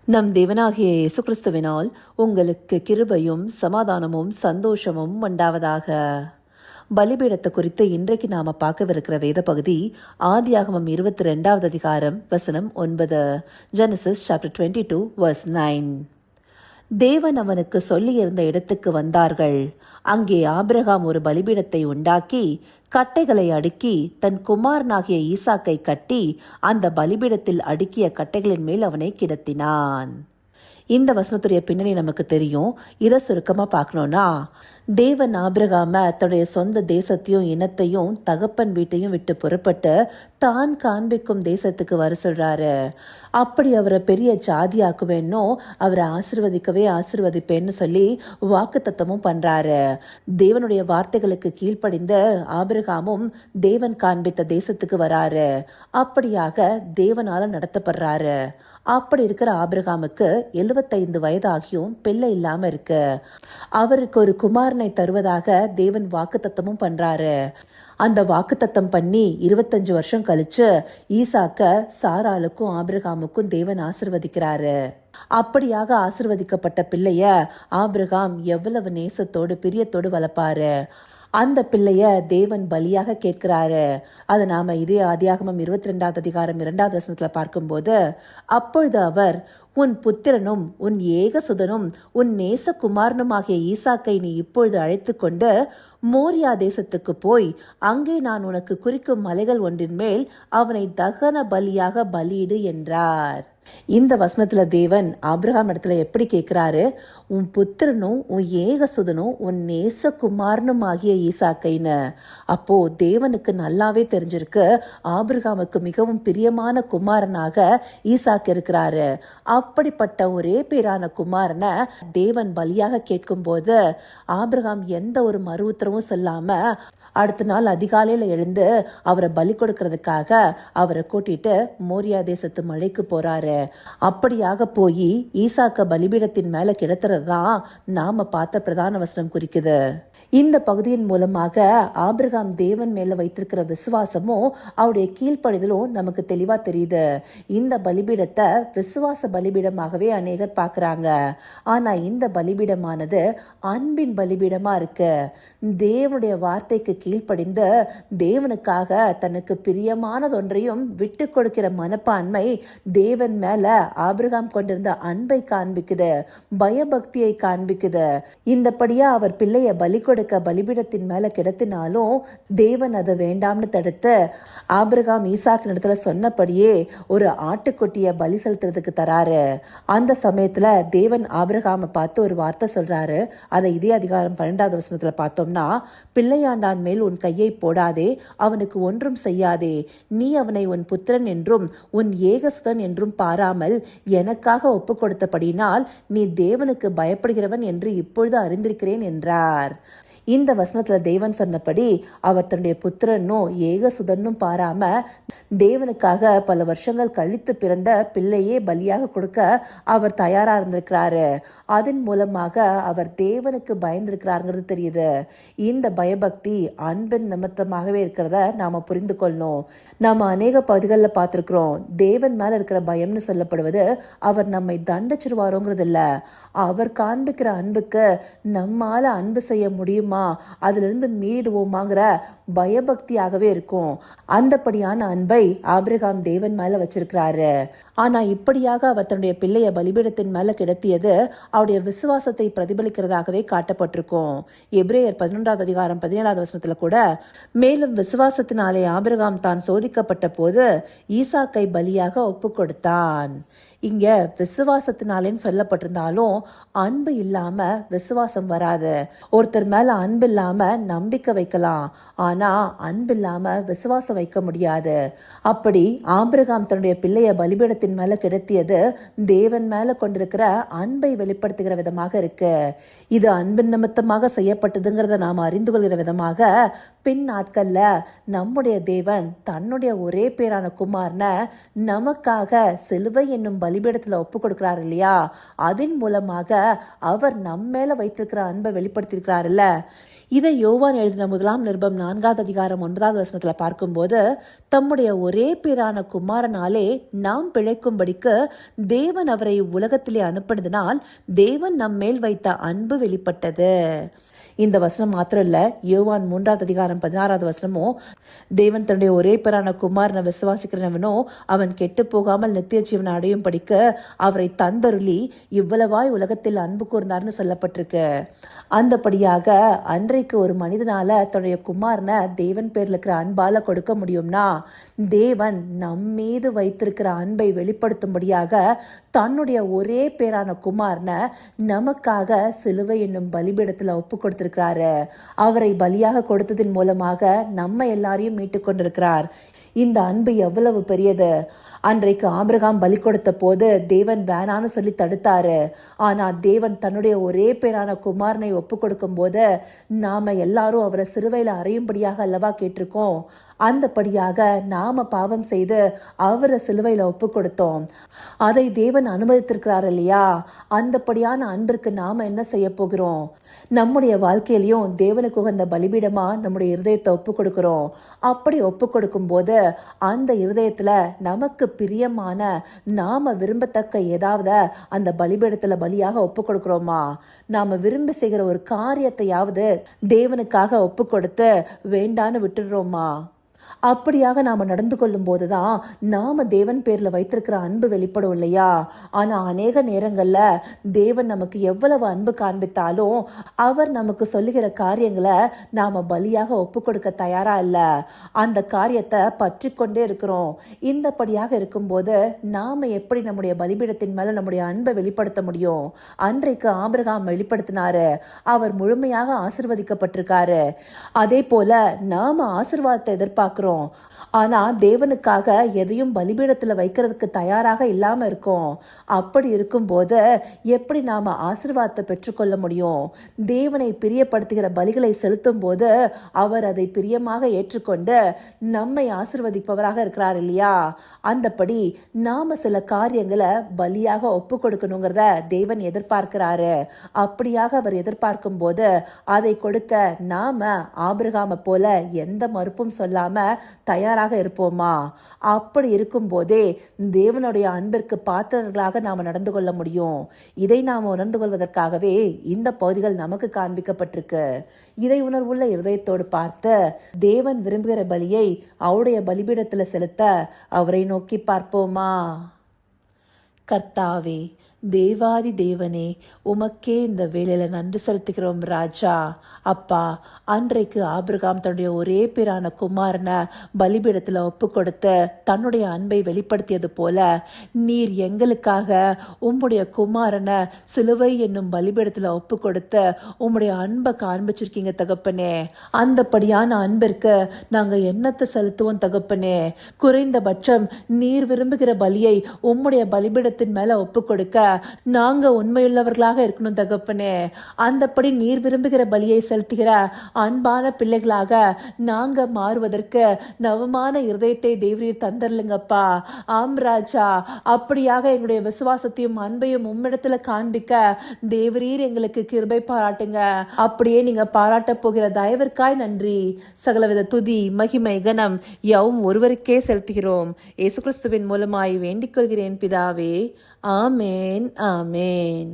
நம் தேவனாகிய இயேசு கிறிஸ்துவினால் உங்களுக்கு கிருபையும் சமாதானமும் சந்தோஷமும் உண்டாவதாக. பலிபீடத்தை குறித்து இன்றைக்கு நாம பார்க்கவிருக்கிற வேத பகுதி ஆதியாகமம் 22வது அதிகாரம் வசனம் 9. Genesis chapter 22 verse 9. தேவன் அவனுக்கு சொல்லியிருந்த இடத்துக்கு வந்தார்கள். அங்கே ஆபிரகாம் ஒரு பலிபீடத்தை உண்டாக்கி கட்டைகளை அடுக்கி தன் குமாரனாகிய ஈசாக்கை கட்டி அந்த பலிபீடத்தில் அடுக்கிய கட்டைகளின் மேல் அவனை கிடத்தினான். இந்த வசனத்துடைய பின்னணி நமக்கு தெரியும். இதை சுருக்கமா பார்க்கணும்னா, தேவன் ஆபிரகாம தன்னுடைய சொந்த தேசத்தையும் இனத்தையும் தகப்பன் வீட்டையும் விட்டு புறப்பட்டு தான் காண்பிக்கும் தேசத்துக்கு வர சொல்றாரு. அப்படி அவரை பெரிய ஜாதியாக்குவேன்னோ அவரை ஆசிர்வதிப்பேன்னு சொல்லி வாக்கு தத்தமும் பண்றாரு. தேவனுடைய வார்த்தைகளுக்கு கீழ்ப்படிந்த ஆபிரகாமும் தேவன் காண்பித்த தேசத்துக்கு வராரு. அப்படியாக தேவனால நடத்தப்படுறாரு. அப்படி இருக்கிற ஆபிரகாமுக்கு 75 வயதாகியும் பிள்ளை இல்லாம இருக்கு. அவருக்கு ஒரு குமாரனை தருவதாக தேவன் வாக்குத்தத்தமும் பண்றாரு. அந்த வாக்குத்தத்தம் பண்ணி 25 வருஷம் கழிச்சு ஈசாக்க சாராளுக்கும் ஆபிரகாமுக்கும் தேவன் ஆசிர்வதிக்கிறாரு. அப்படியாக ஆசிர்வதிக்கப்பட்ட பிள்ளைய ஆபிரகாம் எவ்வளவு நேசத்தோடு பிரியத்தோடு வளர்ப்பாரு. அந்த பிள்ளைய தேவன் பலியாக கேட்கிறாரு. அதை நாம இதே ஆதியாகமம் 22வது அதிகாரம் 2வது வசனத்துல பார்க்கும்போது, அப்பொழுது அவர், உன் புத்திரனும் உன் ஏகசுதனும் உன் நேசகுமாரனுமாகிய ஈசாக்கை நீ இப்பொழுது அழைத்து கொண்டு மோரியா தேசத்துக்கு போய் அங்கே நான் உனக்கு குறிக்கும் மலைகள் ஒன்றின் மேல் அவனை தகன பலியாக பலியிடு என்றார். இந்த வசனத்துல தேவன் ஆபிரகாம் இடத்துல எப்படி கேட்கிறாரு? உன் புத்திரனும் உன் ஏகசுதனும் உன் நேசகுமாரனும் ஆகிய ஈசாக்கைன்னு. அப்போ தேவனுக்கு நல்லாவே தெரிஞ்சிருக்கு ஆபிரகாமுக்கு மிகவும் பிரியமான குமாரனாக ஈசாக்கு இருக்கிறாரு. அப்படிப்பட்ட ஒரே பேரான குமாரனை தேவன் பலியாக கேட்கும் போது ஆபிரகாம் எந்த ஒரு மறு உத்தரவும் சொல்லாம அடுத்த நாள் அதிகாலையில எழுந்து அவரை பலி கொடுக்கறதுக்காக அவரை கூட்டிட்டு மோரியா தேசத்து மலைக்கு போறாரு. அப்படியாக போய் ஈசாக்க பலிபீடத்தின் மேல கிடத்துறதுதான் நாம பார்த்த பிரதான வசனம் குறிக்குது. இந்த பகுதியின் மூலமாக ஆபிரகாம் தேவன் மேல வைத்திருக்கிற விசுவாசமும் அவருடைய கீழ்ப்படிதலும் நமக்கு தெளிவா தெரியுது. இந்த பலிபீடத்தை விசுவாச பலிபீடமாகவே அநேகர் பார்க்கறாங்க. ஆனா இந்த பலிபீடமானது அன்பின் பலிபீடமா இருக்கு. தேவனுடைய வார்த்தைக்கு கீழ்ப்படிந்து தேவனுக்காக தனக்கு பிரியமானதொன்றையும் விட்டு கொடுக்கிற மனப்பான்மை தேவன் மேல ஆபிரகாம் கொண்டிருந்த அன்பை காண்பிக்குது, பயபக்தியை காண்பிக்குது. இந்தபடியா அவர் பிள்ளைய பலி கொடுக்க பலிபீடத்தின் மேல கிடத்தினாலும் தேவன் அதை வேண்டாம்னு தடுத்து ஆபிரகாம் ஈசாக்கு இடத்துல சொன்னபடியே ஒரு ஆட்டுக்குட்டிய பலி செலுத்துறதுக்கு தராரு. அந்த சமயத்துல தேவன் ஆபிரகாம பார்த்து ஒரு வார்த்தை சொல்றாரு. அதை இதே அதிகாரம் 12வது வசனத்துல பார்த்தோம்னா, பிள்ளையாண்டான் மேல் உன் கையை போடாதே, அவனுக்கு ஒன்றும் செய்யாதே, நீ அவனை உன் புத்திரன் என்றும் உன் ஏகசுதன் என்றும் பாராமல் எனக்காக ஒப்பு கொடுத்தபடினால் நீ தேவனுக்கு பயப்படுகிறவன் என்று இப்பொழுது அறிந்திருக்கிறேன் என்றார். இந்த வசனத்துல தேவன் சொன்னபடி அவர் தன்னுடைய புத்திரனும் ஏகசுதனும் பாராம தேவனுக்காக பல வருஷங்கள் கழித்து பிறந்த பிள்ளையே பலியாக கொடுக்க அவர் தயாரா இருந்திருக்கிறாரு. அதன் மூலமாக அவர் தேவனுக்கு பயந்திருக்கிறாருங்கிறது தெரியுது. இந்த பயபக்தி அன்பின் நிமித்தமாகவே இருக்கிறத நாம புரிந்து கொள்ளணும். நாம அநேக பகுதிகளில் பார்த்திருக்கிறோம். தேவன் மேல இருக்கிற பயம்னு சொல்லப்படுவது அவர் நம்மை தண்டிச்சிருவாரோங்கிறது இல்ல, அவர் காண்பிக்கிற அன்புக்கு நம்மால அன்பு செய்ய முடியுமா, அதுல இருந்து மீடுவோமாங்கிற பயபக்தியாகவே இருக்கும். அந்தபடியான அன்பை ஆபிரகாம் தேவன் மேல வச்சிருக்கிறாரு. ஆனா இப்படியாக அவர் தன்னுடைய பிள்ளைய பலிபீடத்தின் மேல கிடத்தியது அவருடைய விசுவாசத்தை பிரதிபலிக்கிறதாகவே காட்டப்பட்டிருக்கும். எபிரேயர் 11வது அதிகாரம் 17வது வசனத்துல கூட, மேலும் விசுவாசத்தினாலே ஆபிரகாம் தான் சோதிக்கப்பட்ட போது ஈசாக்கை பலியாக ஒப்பு கொடுத்தான். இங்க விசுவாசத்தினாலேன்னு சொல்லப்பட்டிருந்தாலும் அன்பு இல்லாம விசுவாசம் வராது. ஒருத்தர் மேல அன்பு இல்லாம நம்பிக்கை வைக்கலாம், ஆனா அன்பு இல்லாம விசுவாசம் வைக்க முடியாது. அப்படி ஆபிரகாம் தன்னுடைய பிள்ளைய பலிபீடத்தின் மேல கிடத்தியது தேவன் மேல கொண்டிருக்கிற அன்பை வெளிப்படுத்துகிற விதமாக இருக்கு. இது அன்பின் நிமித்தமாக செய்யப்பட்டதுங்கிறத நாம அறிந்து கொள்கிற விதமாக பின் நாட்கள்ல நம்முடைய தேவன் தன்னுடைய ஒரே பேரான குமாரனை நமக்காக சிலுவை என்னும் பலிபீடத்துல ஒப்பு கொடுக்கிறார் இல்லையா, அதன் மூலமாக அவர் நம்ம மேல வைத்திருக்கிற அன்பை வெளிப்படுத்தியிருக்கிறாருல்ல. இதை யோவான் எழுதின 1 நிருபம் 4 அதிகாரம் 9 வசனத்துல பார்க்கும்போது, தம்முடைய ஒரே பேரான குமாரனாலே நாம் பிழைக்கும்படிக்கு தேவன் அவரை உலகத்திலே அனுப்பினதினால் தேவன் நம் மேல் வைத்த அன்பு வெளிப்பட்டது. இந்த வசனம் மாத்திரம் இல்ல, யோவான் 3 அதிகாரம் 16 வசனமும், தேவன் தன்னுடைய ஒரே பேரான குமாரனை விசுவாசிக்கிறவனோ அவன் கெட்டு போகாமல் நித்திய ஜீவனை அடையும் படிக்க அவரை தந்தருளி இவ்வளவாய் உலகத்தில் அன்பு கூர்ந்தார்னு சொல்லப்பட்டிருக்கு. அந்தபடியாக அன்றைக்கு ஒரு மனிதனால தன்னுடைய குமாரனை தேவன் பேர்ல இருக்கிற அன்பால கொடுக்க முடியும்னா, தேவன் நம் மீது வைத்திருக்கிற அன்பை வெளிப்படுத்தும்படியாக தன்னுடைய ஒரே பேரான குமாரனை நமக்காக சிலுவை என்னும் பலிபீடத்துல ஒப்பு கொடுத்திருக்கிறாரு. அவரை பலியாக கொடுத்ததின் மூலமாக நம்ம எல்லாரையும் மீட்டு கொண்டிருக்கிறார். இந்த அன்பு எவ்வளவு பெரியது! அன்றைக்கு ஆபிரகாம் பலி கொடுத்த போது தேவன் வேணான்னு சொல்லி தடுத்தாரு. ஆனா தேவன் தன்னுடைய ஒரே பேரான குமாரனை ஒப்பு கொடுக்கும் போது நாம எல்லாரும் அவரை சிலுவையில அறையும்படியாக அல்லவா கேட்டிருக்கோம். அந்தபடியாக நாம பாவம் செய்து அவரை சிலுவையில ஒப்பு கொடுத்தோம். அதை தேவன் அனுமதித்திருக்கிறார் இல்லையா? அந்தபடியான அன்பிற்கு நாம என்ன செய்ய போகிறோம்? நம்முடைய வாழ்க்கையிலையும் தேவனுக்கு உகந்த பலிபீடமா நம்முடைய இருதயத்தை ஒப்பு கொடுக்கிறோம். அப்படி ஒப்பு கொடுக்கும் போது அந்த இருதயத்துல நமக்கு பிரியமான, நாம விரும்பத்தக்க ஏதாவது அந்த பலிபீடத்துல பலியாக ஒப்பு கொடுக்கிறோமா? நாம விரும்பி செய்கிற ஒரு காரியத்தையாவது தேவனுக்காக ஒப்பு கொடுத்து வேண்டான்னு விட்டுடுறோமா? அப்படியாக நாம நடந்து கொள்ளும் போதுதான் நாம தேவன் பேர்ல வைத்திருக்கிற அன்பு வெளிப்படும் இல்லையா? ஆனா அநேக நேரங்கள்ல தேவன் நமக்கு எவ்வளவு அன்பு காண்பித்தாலும் அவர் நமக்கு சொல்லுகிற காரியங்களை நாம பலியாக ஒப்பு கொடுக்க தயாரா இல்ல. அந்த காரியத்தை பற்றி கொண்டே இருக்கிறோம். இந்தபடியாக இருக்கும்போது நாம எப்படி நம்முடைய பலிபீடத்தின் மேல நம்முடைய அன்பை வெளிப்படுத்த முடியும்? அன்றைக்கு ஆபிரகாம் வெளிப்படுத்தினாரு, அவர் முழுமையாக ஆசீர்வதிக்கப்பட்டிருக்காரு. அதே போல நாம ஆசீர்வாதத்தை எதிர்பார்க்கிறோம். ஆனா தேவனுக்காக எதையும் பலிபீடத்துல வைக்கிறதுக்கு தயாராக இல்லாம இருக்கோம். அப்படி இருக்கும்போது எப்படி நாம ஆசீர்வாதத்தை பெற்றுக்கொள்ள முடியும்? தேவனை பிரியப்படுத்துகிற பலிகளை செலுத்தும் போது அவர் அதை பிரியமாக ஏற்றுக்கொண்டு நம்மை ஆசீர்வதிப்பவராக இருக்கிறார் இல்லையா? அந்தபடி நாம சில காரியங்களை பலியாக ஒப்பு கொடுக்கணுங்கிறத தேவன் எதிர்பார்க்கிறாரு. அப்படியாக அவர் எதிர்பார்க்கும் போது அதை கொடுக்க நாம ஆபிரகாமை போல எந்த மறுப்பும் சொல்லாம தயாராக இருப்போமா? அப்படி இருக்கும் போதே தேவனுடைய அன்பிற்கு பாத்திரர்களாக நாம நடந்து கொள்ள முடியும். இதை நாம் உணர்ந்து கொள்வதற்காகவே இந்த பகுதிகள் நமக்கு காண்பிக்கப்பட்டிருக்கு. இதை உணர்வுள்ள இருதயத்தோடு பார்த்து தேவன் விரும்புகிற பலியை அவருடைய பலிபீடத்துல செலுத்த அவரை நோக்கி பார்ப்போமா? கர்த்தாவே, தேவாதி தேவனே, உமக்கே இந்த வேலையில நன்றி செலுத்துகிறோம் ராஜா. அப்பா, அன்றைக்கு ஆபிரகாம் தன்னுடைய ஒரே பேரான குமாரனை பலிபீடத்துல ஒப்பு கொடுத்து தன்னுடைய அன்பை வெளிப்படுத்தியது போல நீர் எங்களுக்காக உம்முடைய குமாரனை சிலுவை என்னும் பலிபீடத்துல ஒப்பு கொடுத்து உம்முடைய அன்பை காண்பிச்சிருக்கீங்க தகப்பனே. அந்தபடியான அன்பிற்கு நாங்க என்னத்தை செலுத்துவோம் தகப்பனே? குறைந்தபட்சம் நீர் விரும்புகிற பலியை உம்முடைய பலிபீடத்தின் மேல ஒப்பு கொடுக்க நாங்க உண்மையுள்ளவர்களாக இருக்கணும் தகப்பனே. அந்தபடி நீர் விரும்புகிற பலியை செலுத்துகிற அன்பான பிள்ளைகளாக நாங்க மாறுவதற்கு நவமான இருதயத்தை தேவரீர் தந்தரலுங்கப்பா. ஆம் ராஜா, அப்படியாக எங்களுடைய விசுவாசத்தையும் அன்பையும் உம்மிடத்துல காண்பிக்க தேவரீர் எங்களுக்கு கிருபை பாராட்டுங்க. அப்படியே நீங்க பாராட்ட போகிற தயவிற்காய் நன்றி. சகலவித துதி, மகிமை, கனம் யாவும் ஒருவருக்கே செலுத்துகிறோம். இயேசு கிறிஸ்துவின் மூலமாய் வேண்டிக் கொள்கிறேன் பிதாவே. ஆமேன், ஆமேன்.